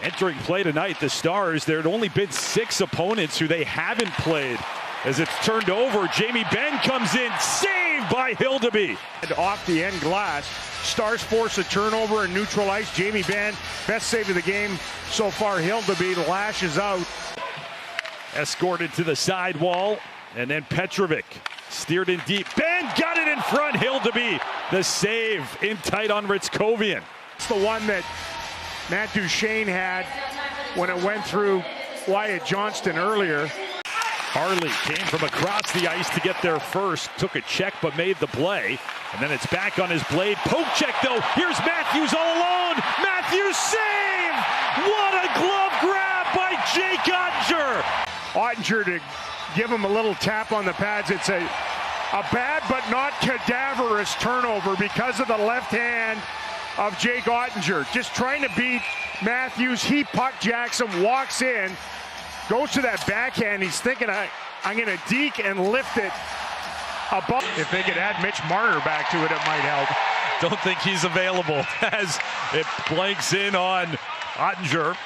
Entering play tonight, the Starz, there had only been 6 opponents who they haven't played. As it's turned over, Jamie Benn comes in, saved by Hildeby. And off the end glass, Starz force a turnover in neutral ice. Jamie Benn, best save of the game so far. Hildeby lashes out. Escorted to the sidewall, and then Petrovic steered in deep. Benn got it in front, Hildeby. The save in tight on Ritzkovian. It's the one that Matt Duchene had when it went through Wyatt Johnston earlier. Harley came from across the ice to get there first. Took a check but made the play. And then it's back on his blade. Poke check though. Here's Matthews all alone. Matthews save! What a glove grab by Jake Ottinger. Ottinger to give him a little tap on the pads. It's a bad but not cadaverous turnover because of the left hand of Jake Ottinger. Just trying to beat Matthews. He puck jacks him, walks in, goes to that backhand. He's thinking, I'm going to deke and lift it above. If they could add Mitch Marner back to it, it might help. Don't think he's available as it blanks in on Ottinger.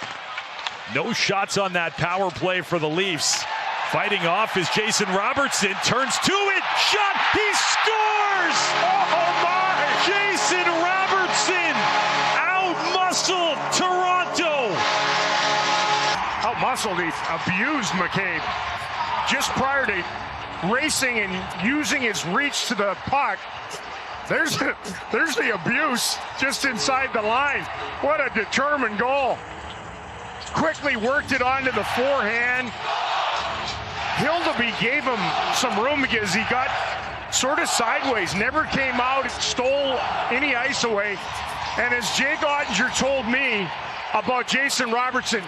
No shots on that power play for the Leafs. Fighting off is Jason Robertson. Turns to it. Shot. He scores! Oh my! Jason Robertson out-muscled Toronto. Out-muscled. He abused McCabe just prior to racing and using his reach to the puck. There's the abuse just inside the line. What a determined goal. Quickly worked it onto the forehand. Hildeby gave him some room because he got sort of sideways, never came out, stole any ice away. And as Jake Ottinger told me about Jason Robertson.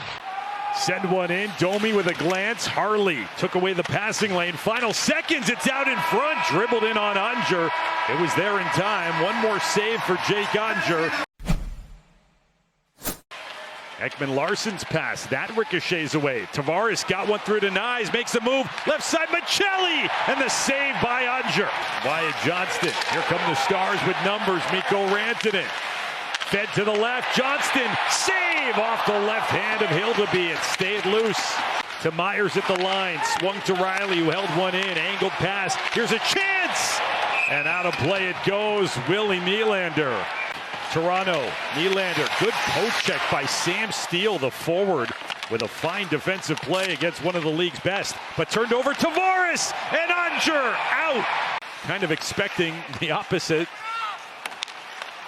Send one in, Domi with a glance. Harley took away the passing lane. Final seconds, it's out in front. Dribbled in on Ottinger. It was there in time. One more save for Jake Ottinger. Ekman Larsson's pass, that ricochets away. Tavares got one through to Nyes, makes a move, left side Michelli, and the save by Ottinger. Wyatt Johnston, here come the Starz with numbers, Mikko Rantanen. Fed to the left, Johnston, save off the left hand of Hildeby, it stayed loose. To Myers at the line, swung to Riley who held one in, angled pass, here's a chance! And out of play it goes, Willie Nylander. Toronto, Nylander, good poke check by Sam Steele, the forward, with a fine defensive play against one of the league's best. But turned over Tavares, and Ottinger out. Kind of expecting the opposite.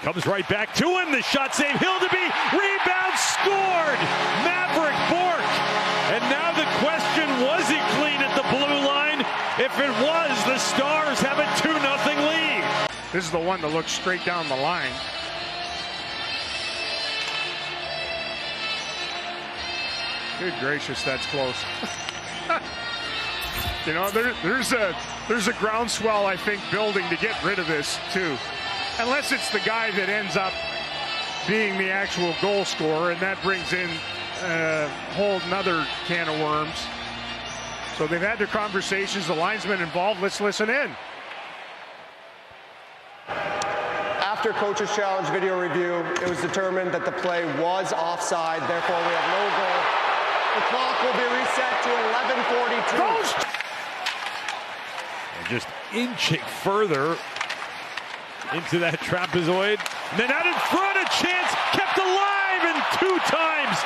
Comes right back to him, the shot save, Hildeby, rebound, scored! Maverick Bourque. And now the question, was he clean at the blue line? If it was, the Starz have a 2-0 lead. This is the one that looks straight down the line. Good gracious, that's close. You know, there's a groundswell, I think, building to get rid of this too. Unless it's the guy that ends up being the actual goal scorer, and that brings in a whole nother can of worms. So they've had their conversations, the linesmen involved. Let's listen in. After Coach's Challenge video review, it was determined that the play was offside, therefore we have no goal. The clock will be reset to 11:42. And just inching further into that trapezoid. And then out in front, a chance kept alive, and 2 times.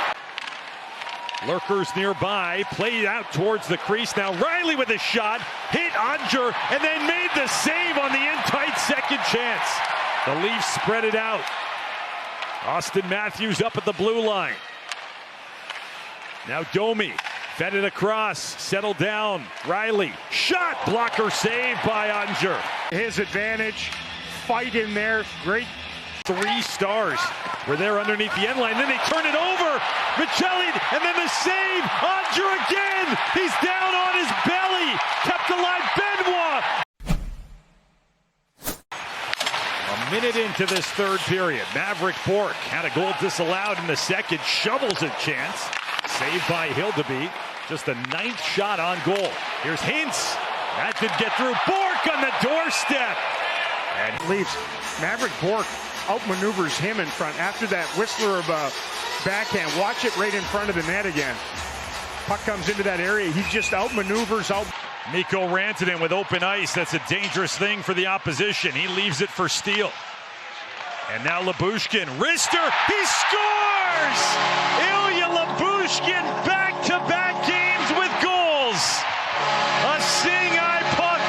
Lurkers nearby, played out towards the crease. Now Riley with a shot, hit Ottinger, and then made the save on the in-tight second chance. The Leafs spread it out. Austin Matthews up at the blue line. Now Domi, fed it across, settled down. Riley, shot, blocker save by Ottinger. His advantage, fight in there, great. 3 Starz were there underneath the end line. Then they turn it over. Michelli, and then the save. Ottinger again. He's down on his belly. Kept alive. Benoit. A minute into this third period. Maverick Bourque had a goal disallowed in the second. Shovels a chance. Saved by Hildeby. Just a 9th shot on goal. Here's Hintz. That did get through. Bourque on the doorstep. And leaves. Maverick Bork outmaneuvers him in front after that whistler of a backhand. Watch it right in front of the net again. Puck comes into that area. He just outmaneuvers. Mikko Rantanen with open ice. That's a dangerous thing for the opposition. He leaves it for Steele. And now Lyubushkin. Wrister. He scores! Ilya Lyubushkin back-to-back games with goals. A seeing-eye puck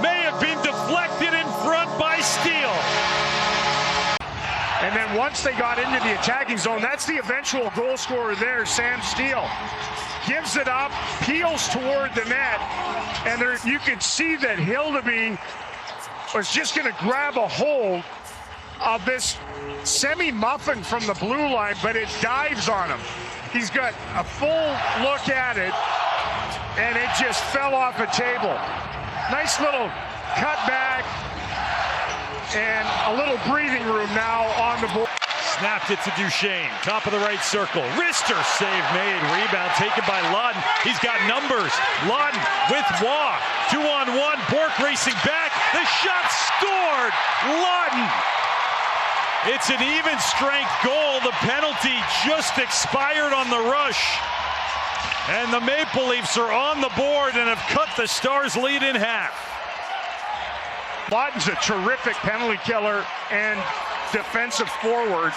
may have been deflected in front by Steele. And then once they got into the attacking zone, that's the eventual goal scorer there, Sam Steele. Gives it up, peels toward the net, and there you could see that Hildeby was just going to grab a hold of this semi-muffin from the blue line, but it dives on him. He's got a full look at it, and it just fell off a table. Nice little cutback, and a little breathing room now on the board. Snapped it to Duchesne, top of the right circle. Wrister, save made, rebound taken by Ludden. He's got numbers. Ludden with Waugh, 2-on-1. Bork racing back. The shot scored. Ludden. It's an even strength goal. The penalty just expired on the rush. And the Maple Leafs are on the board and have cut the Stars' lead in half. Ludden's a terrific penalty killer and defensive forward.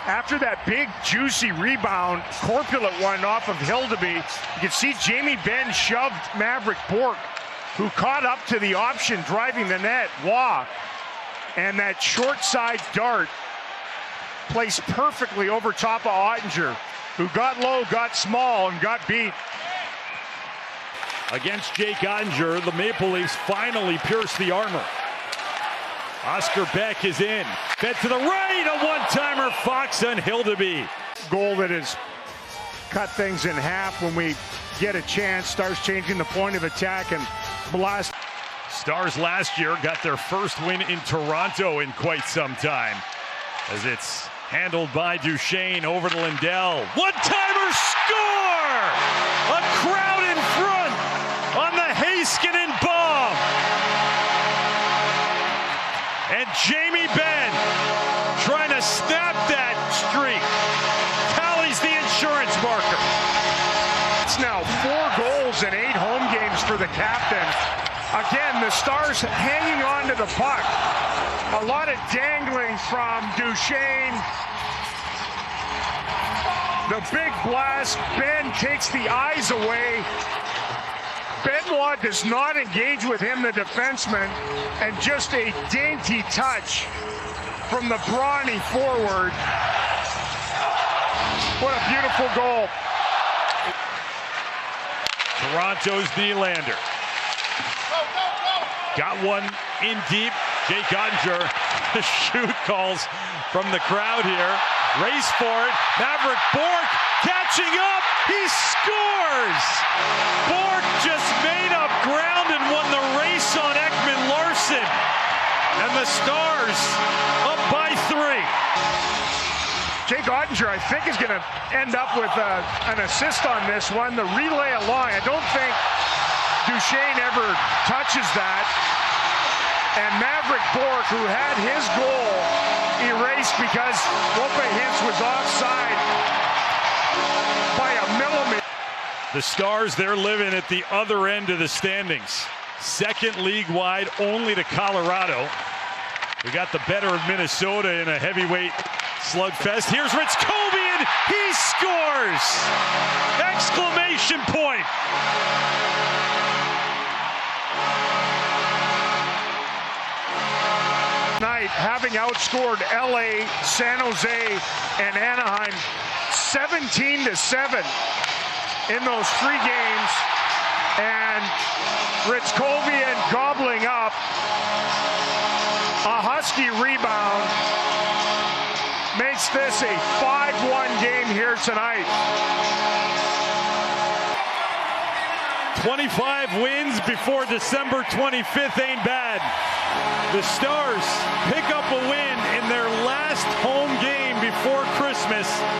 After that big, juicy rebound, corpulent one off of Hildeby, you can see Jamie Benn shoved Maverick Bork, who caught up to the option driving the net, Waugh. And that short side dart placed perfectly over top of Ottinger, who got low, got small, and got beat. Against Jake Ottinger, the Maple Leafs finally pierce the armor. Oscar Beck is in. Fed to the right, a one-timer, Fox on Hildeby. Goal that has cut things in half when we get a chance. Stars changing the point of attack and blast. Stars last year got their first win in Toronto in quite some time, as it's handled by Duchesne over to Lindell. One-timer score! A crowd in front on the Heiskanen bomb. And Jamie Benn trying to snap that streak. Tallies the insurance marker. It's now 4 goals in 8 home games for the captain. Again, the Stars hanging on to the puck. A lot of dangling from Duchesne. The big blast. Benn takes the eyes away. Benoit does not engage with him, the defenseman, and just a dainty touch from the brawny forward. What a beautiful goal. Toronto's Nylander. Got one in deep. Jake Ottinger. The shoot calls from the crowd here. Race for it. Maverick Bork catching up. He scores! Bork just made up ground and won the race on Ekman-Larsson. And the Stars up by 3. Jake Ottinger, I think, is going to end up with an assist on this one. The relay along, I don't think Duchesne ever touches that. And Maverick Bork, who had his goal erased because Roope Hintz was offside by a millimeter. The Stars, they're living at the other end of the standings. Second league-wide only to Colorado. We got the better of Minnesota in a heavyweight slugfest. Here's Ritzkovian. He scores! Exclamation point! Night, having outscored LA, San Jose, and Anaheim 17-7 in those 3 games, and Ritzkovian gobbling up a Husky rebound makes this a 5-1 game here tonight. 25 wins before December 25th ain't bad. The Stars pick up a win in their last home game before Christmas.